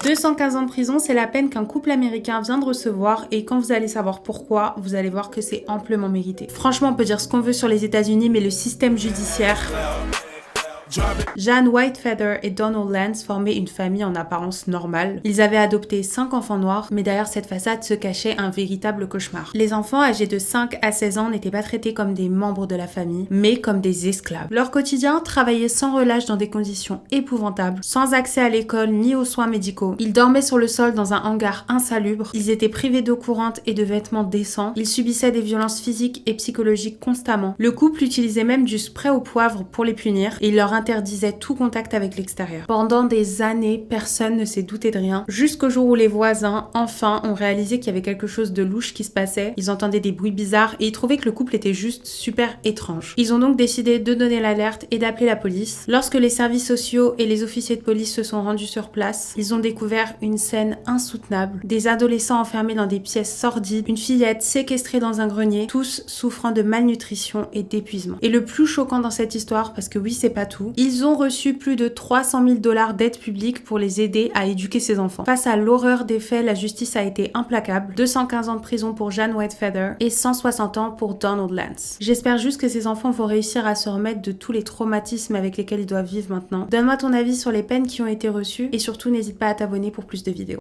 215 ans de prison, c'est la peine qu'un couple américain vient de recevoir et quand vous allez savoir pourquoi, vous allez voir que c'est amplement mérité. Franchement, on peut dire ce qu'on veut sur les États-Unis, mais le système judiciaire... Jan Whitefeather et Donald Lance formaient une famille en apparence normale. Ils avaient adopté 5 enfants noirs, mais derrière cette façade se cachait un véritable cauchemar. Les enfants âgés de 5 à 16 ans n'étaient pas traités comme des membres de la famille, mais comme des esclaves. Leur quotidien travaillait sans relâche dans des conditions épouvantables, sans accès à l'école ni aux soins médicaux. Ils dormaient sur le sol dans un hangar insalubre, ils étaient privés d'eau courante et de vêtements décents, ils subissaient des violences physiques et psychologiques constamment. Le couple utilisait même du spray au poivre pour les punir et il leur interdisait tout contact avec l'extérieur. Pendant des années, personne ne s'est douté de rien, jusqu'au jour où les voisins, enfin, ont réalisé qu'il y avait quelque chose de louche qui se passait. Ils entendaient des bruits bizarres et ils trouvaient que le couple était juste super étrange. Ils ont donc décidé de donner l'alerte et d'appeler la police. Lorsque les services sociaux et les officiers de police se sont rendus sur place, ils ont découvert une scène insoutenable. Des adolescents enfermés dans des pièces sordides, une fillette séquestrée dans un grenier, tous souffrant de malnutrition et d'épuisement. Et le plus choquant dans cette histoire, parce que oui, c'est pas tout, ils ont reçu plus de 300 000 $ d'aide publique pour les aider à éduquer ces enfants. Face à l'horreur des faits, la justice a été implacable. 215 ans de prison pour Jan Whitefeather et 160 ans pour Donald Lance. J'espère juste que ces enfants vont réussir à se remettre de tous les traumatismes avec lesquels ils doivent vivre maintenant. Donne-moi ton avis sur les peines qui ont été reçues et surtout n'hésite pas à t'abonner pour plus de vidéos.